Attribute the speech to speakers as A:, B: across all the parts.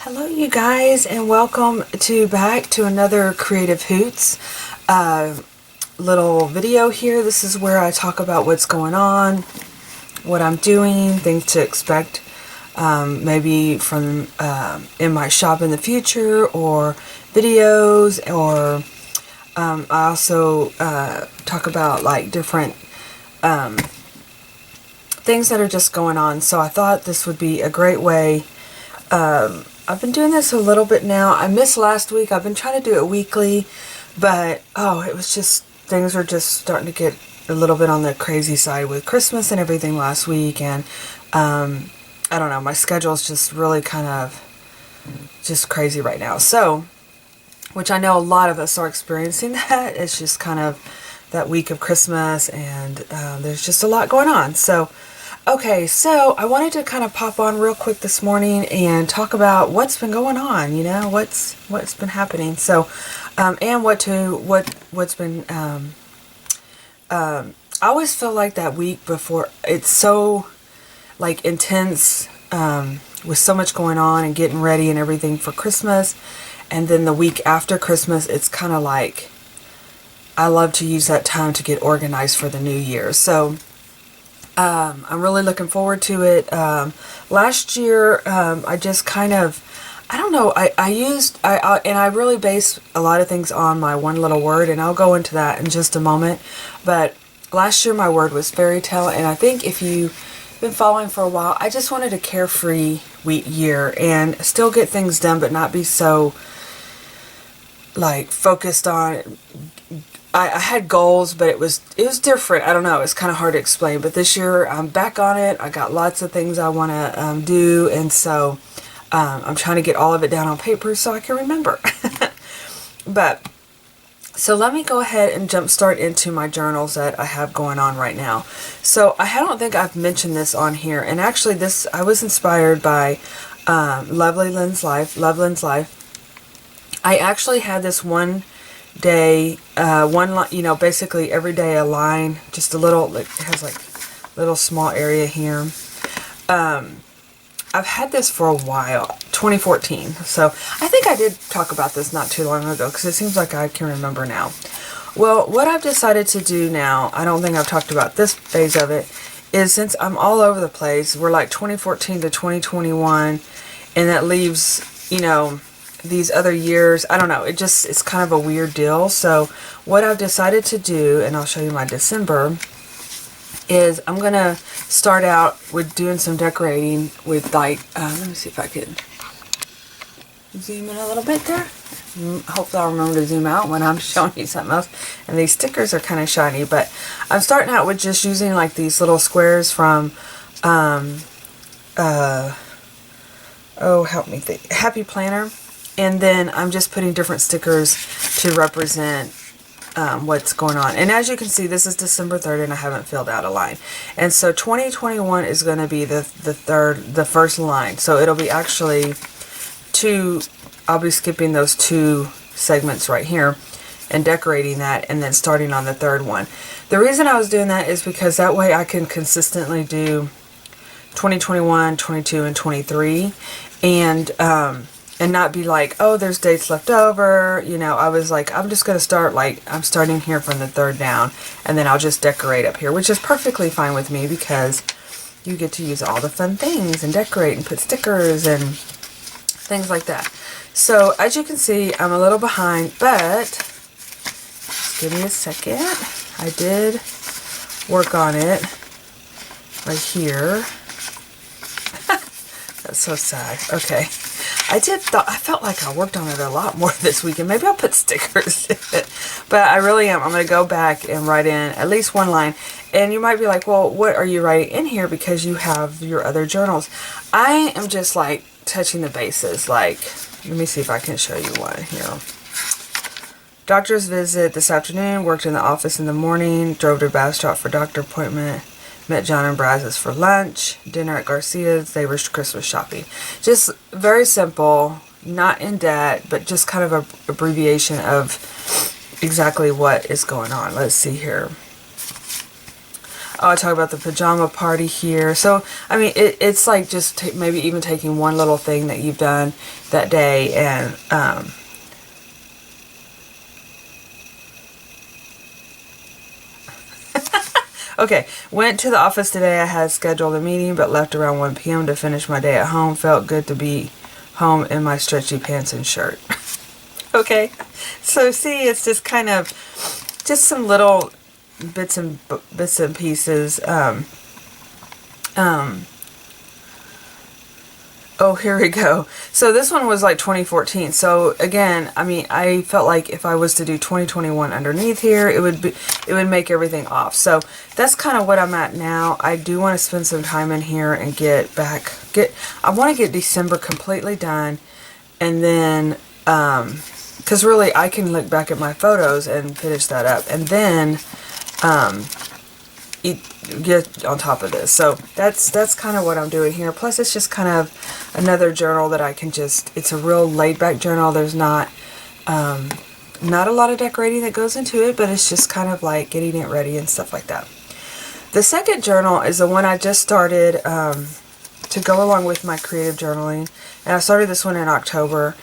A: Hello you guys, and welcome back to another Creative Hoots little video here. This is where I talk about what's going on, what I'm doing, things to expect maybe from in my shop in the future, or videos, or I also talk about like different things that are just going on. So I thought this would be a great way. I've been doing this a little bit now. I missed last week. I've been trying to do it weekly, but it was just, things were just starting to get a little bit on the crazy side with Christmas and everything last week, and I don't know, my schedule's just really kind of just crazy right now. So, which I know a lot of us are experiencing that. It's just kind of that week of Christmas, and there's just a lot going on. So, okay, so I wanted to kind of pop on real quick this morning and talk about what's been going on, you know, what's been happening. So, and what's been, I always feel like that week before, it's so like intense, with so much going on and getting ready and everything for Christmas. And then the week after Christmas, it's kind of like, I love to use that time to get organized for the new year. So, I'm really looking forward to it. Last year, I just kind of, I don't know, I really base a lot of things on my one little word, and I'll go into that in just a moment. But last year my word was fairy tale, and I think if you've been following for a while, I just wanted a carefree year and still get things done, but not be so like focused on. I had goals, but it was different. I don't know. It's kind of hard to explain. But this year, I'm back on it. I got lots of things I want to do. And so I'm trying to get all of it down on paper so I can remember. But so let me go ahead and jumpstart into my journals that I have going on right now. So I don't think I've mentioned this on here. And actually, I was inspired by Loveland's Life. I actually had this one day, basically every day a line, just a little, it has like a little small area here. I've had this for a while, 2014. So I think I did talk about this not too long ago, because it seems like I can remember now. Well, what I've decided to do now, I don't think I've talked about this phase of it, is since I'm all over the place, we're like 2014 to 2021, and that leaves, these other years, I don't know, it's kind of a weird deal. So what I've decided to do, and I'll show you my December, is I'm going to start out with doing some decorating with like, let me see if I can zoom in a little bit there. Hopefully I'll remember to zoom out when I'm showing you something else. And these stickers are kind of shiny, but I'm starting out with just using like these little squares from, help me think, Happy Planner. And then I'm just putting different stickers to represent what's going on. And as you can see, this is December 3rd, and I haven't filled out a line. And so 2021 is going to be the first line. So it'll be actually I'll be skipping those two segments right here and decorating that, and then starting on the third one. The reason I was doing that is because that way I can consistently do 2021, 22, and 23. And not be like, oh, there's dates left over. I was like, I'm just going to start, like, I'm starting here from the third down, and then I'll just decorate up here, which is perfectly fine with me, because you get to use all the fun things and decorate and put stickers and things like that. So, as you can see, I'm a little behind, but just give me a second. I did work on it right here. That's so sad. Okay. I felt like I worked on it a lot more this weekend. Maybe I'll put stickers in it. But I really am. I'm going to go back and write in at least one line. And you might be like, well, what are you writing in here? Because you have your other journals. I am just like touching the bases. Like, let me see if I can show you one here. Doctor's visit this afternoon. Worked in the office in the morning. Drove to Bastrop for doctor appointment. Met John and Brazos for lunch, dinner at Garcia's, they were Christmas shopping. Just very simple, not in debt, but just kind of an abbreviation of exactly what is going on. Let's see here. Oh, I talk about the pajama party here. So, I mean, it's like just maybe even taking one little thing that you've done that day and, okay, went to the office today. I had scheduled a meeting, but left around 1 p.m. to finish my day at home. Felt good to be home in my stretchy pants and shirt. Okay, so see, it's just kind of, just some little bits and pieces. Oh, here we go. So this one was like 2014. So again, I mean, I felt like if I was to do 2021 underneath here, it would make everything off. So that's kind of what I'm at now. I do want to spend some time in here and I want to get December completely done, and then, because really I can look back at my photos and finish that up, and then, get on top of this. So that's kind of what I'm doing here. Plus it's just kind of another journal that I can it's a real laid back journal. There's not a lot of decorating that goes into it, but it's just kind of like getting it ready and stuff like that. The second journal is the one I just started to go along with my creative journaling, and I started this one in October.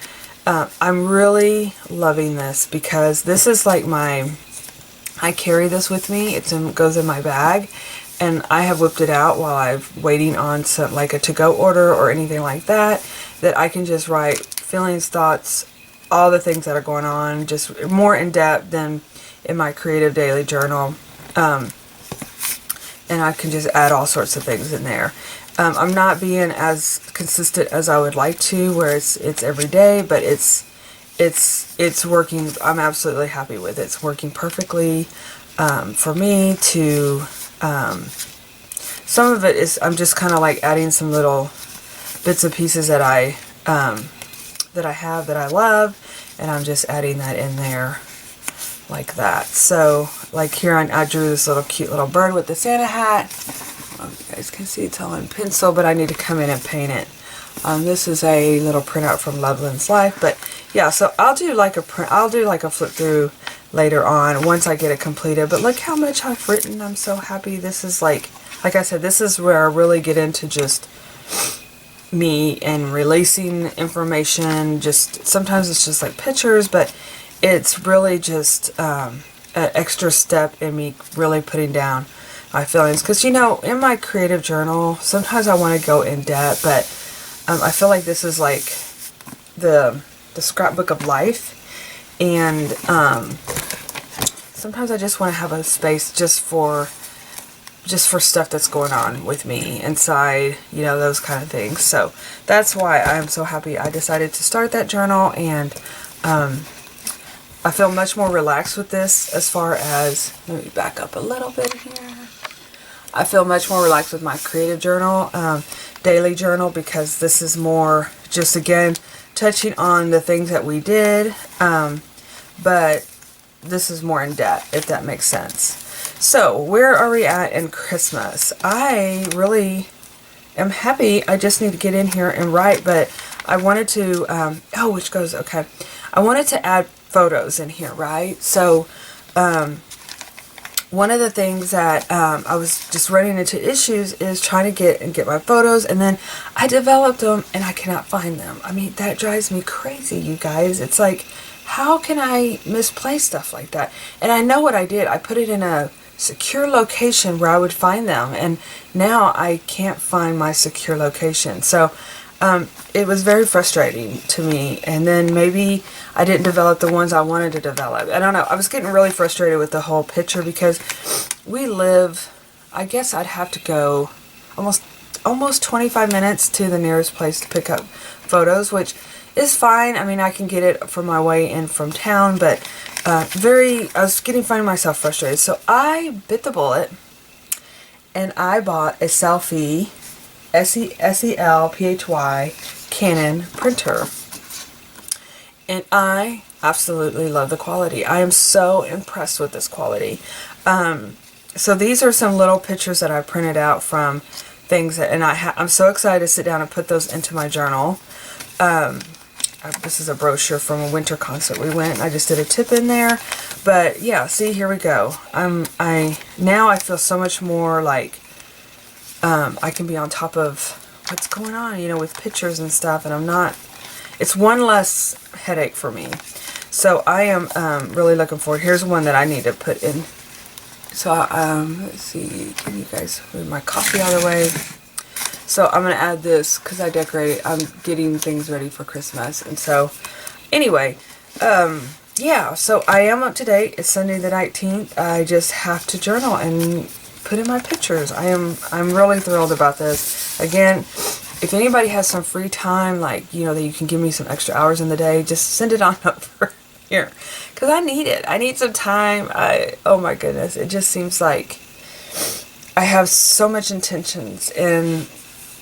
A: I'm really loving this because this is like I carry this with me. It goes in my bag, and I have whipped it out while I'm waiting on some, like a to-go order or anything like that, that I can just write feelings, thoughts, all the things that are going on, just more in depth than in my creative daily journal. And I can just add all sorts of things in there. I'm not being as consistent as I would like to, where it's every day, but it's working. I'm absolutely happy with it. It's working perfectly for me to, some of it is, I'm just kind of like adding some little bits and pieces that I have that I love, and I'm just adding that in there like that. So like here I drew this little cute little bird with the Santa hat. You guys can see it's all in pencil, but I need to come in and paint it. This is a little printout from Loveland's Life, but yeah, so I'll do like a flip through later on once I get it completed. But look how much I've written. I'm so happy. This is like I said, this is where I really get into just me and releasing information. Just sometimes it's just like pictures, but it's really just an extra step in me really putting down my feelings. Because, you know, in my creative journal, sometimes I want to go in depth, but I feel like this is like the scrapbook of life, and sometimes I just want to have a space just for stuff that's going on with me inside, you know, those kind of things. So that's why I'm so happy I decided to start that journal, and I feel much more relaxed with this. As far as, let me back up a little bit here. I feel much more relaxed with my creative journal, daily journal, because this is more just, again, touching on the things that we did, but this is more in depth, if that makes sense. So where are we at in Christmas? I really am happy. I just need to get in here and write, but I wanted to, okay. I wanted to add photos in here, right? So, one of the things that I was just running into issues is trying to get my photos, and then I developed them and I cannot find them. I mean, that drives me crazy, you guys. It's like, how can I misplace stuff like that? And I know what I did. I put it in a secure location where I would find them, and now I can't find my secure location. So it was very frustrating to me, and then maybe I didn't develop the ones I wanted to develop. I don't know. I was getting really frustrated with the whole picture because we live, I guess I'd have to go almost 25 minutes to the nearest place to pick up photos, which is fine. I mean, I can get it from my way in from town, but I was finding myself frustrated. So I bit the bullet and I bought a Selphy SELPHY Canon printer. And I absolutely love the quality. I am so impressed with this quality. So these are some little pictures that I printed out from things that, and I'm so excited to sit down and put those into my journal. this is a brochure from a winter concert we went. I just did a tip in there. But yeah, see, here we go. Now I feel so much more like I can be on top of what's going on, you know, with pictures and stuff, and I'm not, it's one less headache for me. So I am really looking forward. Here's one that I need to put in. So let's see, can you guys move my coffee out of the way? So I'm going to add this because I decorate. I'm getting things ready for Christmas. And so anyway, yeah, so I am up to date. It's Sunday the 19th. I just have to journal and put in my pictures. I'm really thrilled about this. Again, if anybody has some free time, like, you know, that you can give me some extra hours in the day, just send it on over here. Because I need it. I need some time. Oh my goodness. It just seems like I have so much intentions, and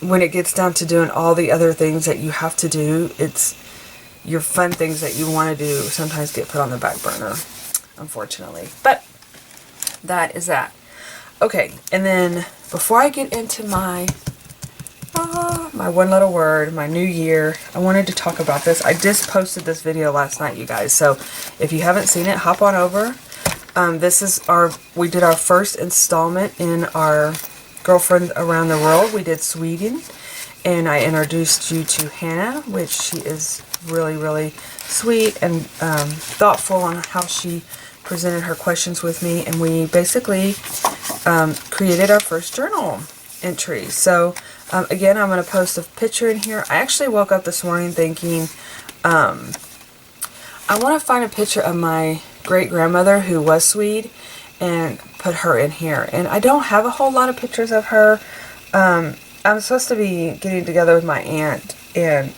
A: when it gets down to doing all the other things that you have to do, it's your fun things that you want to do sometimes get put on the back burner, unfortunately. But that is that. Okay, and then before I get into my one little word, my new year, I wanted to talk about this. I just posted this video last night, you guys, so if you haven't seen it, hop on over. This is we did our first installment in our Girlfriend Around the World. We did Sweden, and I introduced you to Hannah, which she is really, really sweet and thoughtful on how she presented her questions with me, and we basically created our first journal entry. So again, I'm going to post a picture in here. I actually woke up this morning thinking I want to find a picture of my great-grandmother who was Swede and put her in here. And I don't have a whole lot of pictures of her. I'm supposed to be getting together with my aunt and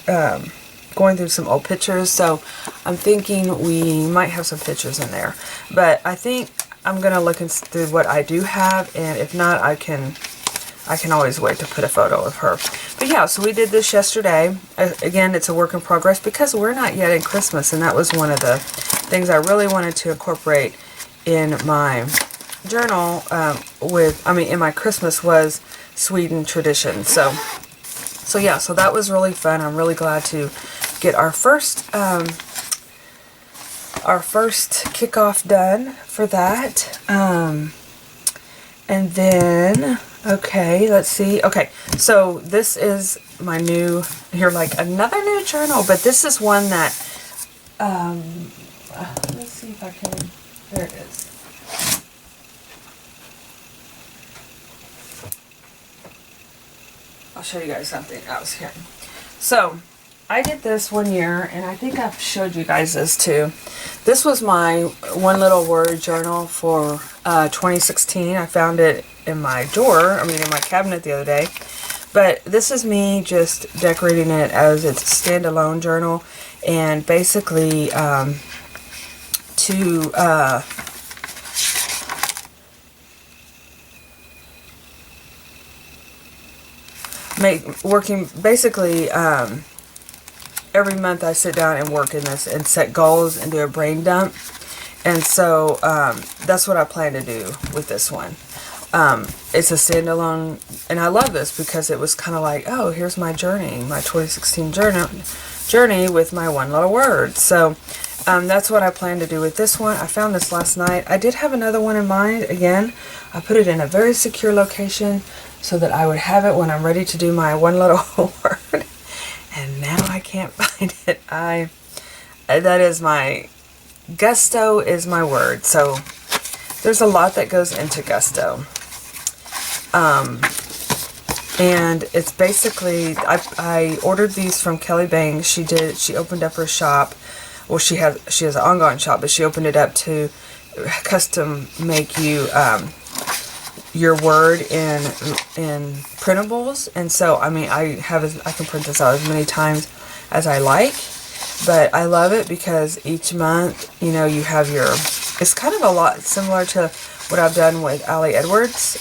A: going through some old pictures, so I'm thinking we might have some pictures in there. But I think I'm going to look through what I do have, and if not, I can always wait to put a photo of her. But yeah, so we did this yesterday. Again, it's a work in progress because we're not yet in Christmas, and that was one of the things I really wanted to incorporate in my journal in my Christmas was Sweden tradition. So yeah, so that was really fun. I'm really glad to get our first kickoff done for that. And then, okay, let's see. Okay, so this is my new, like another new journal, but this is one that, let's see if I can, there it is. I'll show you guys something else here. So, I did this one year, and I think I've showed you guys this too. This was my one little word journal for 2016. I found it in my drawer, in my cabinet the other day. But this is me just decorating it as its standalone journal, and basically every month I sit down and work in this and set goals and do a brain dump. And so that's what I plan to do with this one. It's a standalone, and I love this because it was kind of like, oh, here's my journey, my 2016 journey with my one little word. So that's what I plan to do with this one. I found this last night. I did have another one in mind. Again, I put it in a very secure location so that I would have it when I'm ready to do my one little word. And now I can't find it. That is my, gusto is my word. So there's a lot that goes into gusto. And it's basically, I ordered these from Kelly Bangs. She opened up her shop. Well, she has an ongoing shop, but she opened it up to custom make you your word in printables. And so I can print this out as many times as I like, but I love it because each month, you have it's kind of a lot similar to what I've done with Allie Edwards,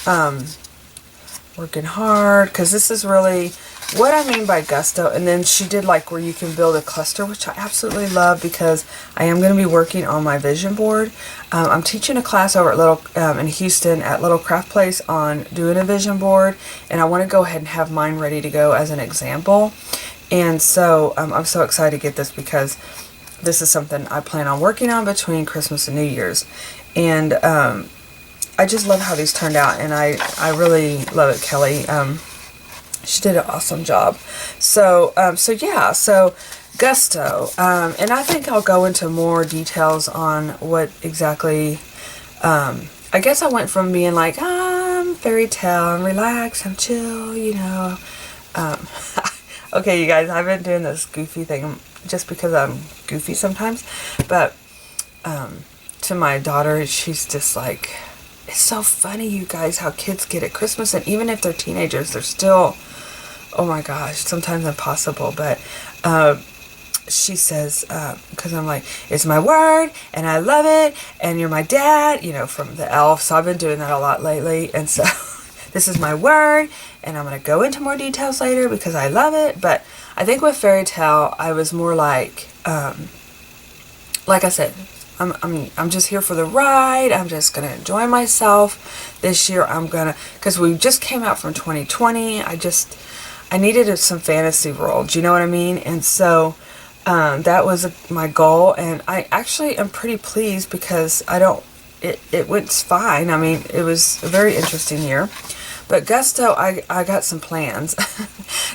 A: Working Hard, because this is really what I mean by gusto. And then she did like where you can build a cluster, which I absolutely love because I am going to be working on my vision board. I'm teaching a class over at in Houston at Little Craft Place on doing a vision board, and I want to go ahead and have mine ready to go as an example. And so I'm so excited to get this because this is something I plan on working on between Christmas and New Year's. And I just love how these turned out, and I really love it, Kelly. She did an awesome job. So yeah, so Gusto. And I think I'll go into more details on what exactly, I guess I went from being like, I'm fairy tale, I'm relaxed, I'm chill, you know. Okay, you guys, I've been doing this goofy thing just because I'm goofy sometimes. But to my daughter, she's just like, it's so funny, you guys, how kids get at Christmas. And even if they're teenagers, they're still, oh my gosh, sometimes impossible. But she says, because I'm like, it's my word, and I love it, and you're my dad, you know, from the elf. So I've been doing that a lot lately. And so this is my word, and I'm going to go into more details later because I love it. But I think with fairy tale, I was more like I said, I'm just here for the ride. I'm just going to enjoy myself. This year I'm going to, because we just came out from 2020. I needed some fantasy world. You know what I mean? And so that was my goal. And I actually am pretty pleased because it went fine. I mean, it was a very interesting year. But Gusto, I got some plans.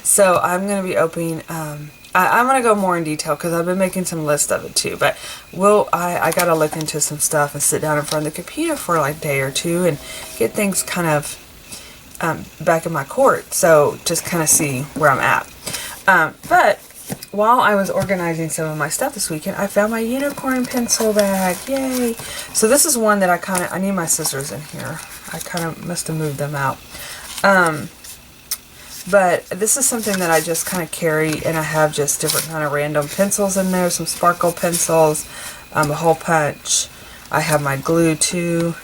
A: So I'm going to be opening, I'm going to go more in detail because I've been making some lists of it too. But I got to look into some stuff and sit down in front of the computer for like a day or two and get things kind of back in my court. So just kind of see where I'm at. But while I was organizing some of my stuff this weekend, I found my unicorn pencil bag. Yay! So this is one that I need my scissors in here. I kind of must have moved them out. But this is something that I just kind of carry, and I have just different kind of random pencils in there, some sparkle pencils, a hole punch. I have my glue too.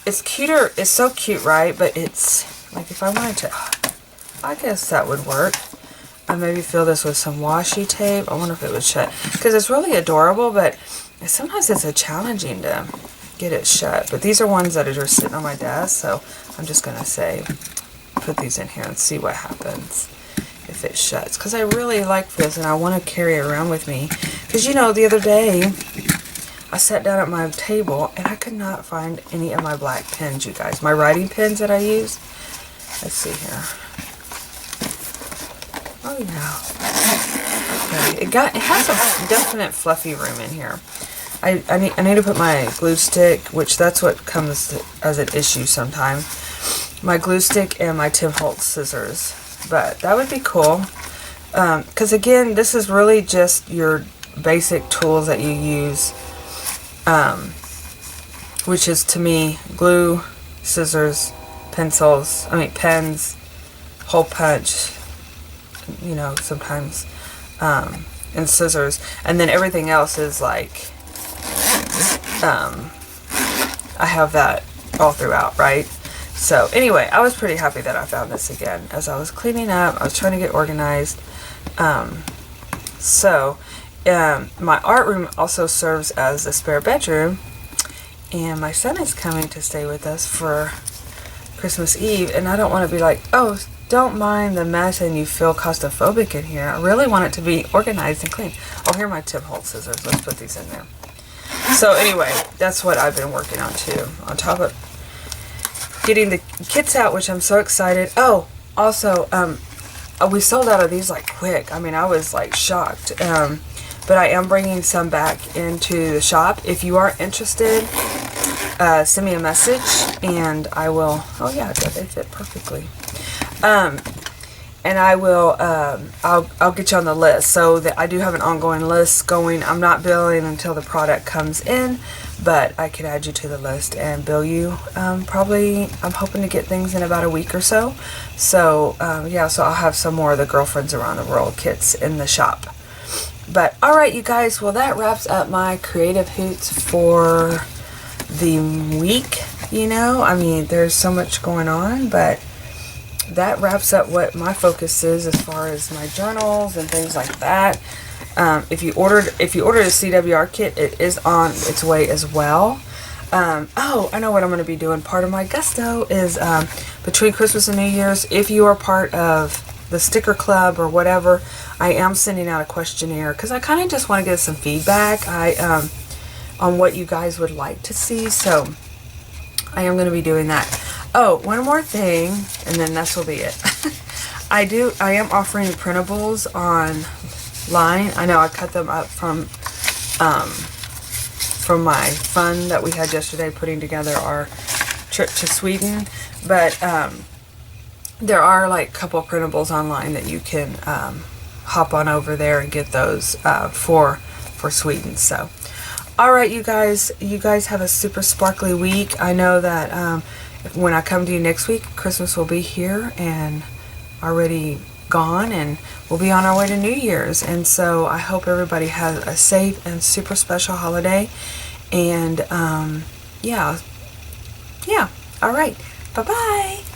A: It's cuter, it's so cute, right? But it's, like if I wanted to, I guess that would work. I maybe fill this with some washi tape. I wonder if it would shut, because it's really adorable, but sometimes it's challenging to get it shut. But these are ones that are just sitting on my desk, so I'm just going to say, put these in here and see what happens if it shuts, because I really like this and I want to carry it around with me. Because you know, the other day I sat down at my table and I could not find any of my black pens, you guys, my writing pens that I use. Let's see here. Oh yeah, okay. It has a definite fluffy room in here. I need to put my glue stick, which that's what comes as an issue sometimes. My glue stick and my Tim Holtz scissors, but that would be cool. Because again, this is really just your basic tools that you use, which is to me glue, scissors, pens, hole punch, you know, sometimes, and scissors, and then everything else is like, I have that all throughout, right? So anyway, I was pretty happy that I found this again. As I was cleaning up, I was trying to get organized. My art room also serves as a spare bedroom, and my son is coming to stay with us for Christmas Eve, and I don't want to be like, oh, don't mind the mess and you feel claustrophobic in here. I really want it to be organized and clean. Oh, here are my Tim Holtz scissors. Let's put these in there. So anyway, that's what I've been working on too. On top of getting the kits out, which I'm so excited. Oh, also, we sold out of these like quick. I mean, I was like shocked. But I am bringing some back into the shop. If you are interested, send me a message and I will. Oh yeah, they fit perfectly. And I will. I'll get you on the list. So that I do have an ongoing list going. I'm not billing until the product comes in, but I can add you to the list and bill you. Probably, I'm hoping to get things in about a week or so. So yeah, so I'll have some more of the Girlfriends Around the World kits in the shop. But alright, you guys, well, that wraps up my Creative Hoots for the week. You know, I mean, there's so much going on, but that wraps up what my focus is as far as my journals and things like that. If you ordered a CWR kit, it is on its way as well. Oh, I know what I'm going to be doing. Part of my gusto is between Christmas and New Year's, if you are part of the sticker club or whatever, I am sending out a questionnaire because I kind of just want to get some feedback on what you guys would like to see. So I am going to be doing that. Oh, one more thing, and then this will be it. I am offering printables online. I know I cut them up from my fun that we had yesterday putting together our trip to Sweden, but there are like a couple printables online that you can hop on over there and get those for Sweden. So alright, you guys have a super sparkly week. I know that when I come to you next week, Christmas will be here and already gone, and we'll be on our way to New Year's. And so I hope everybody has a safe and super special holiday. And yeah, alright, bye bye.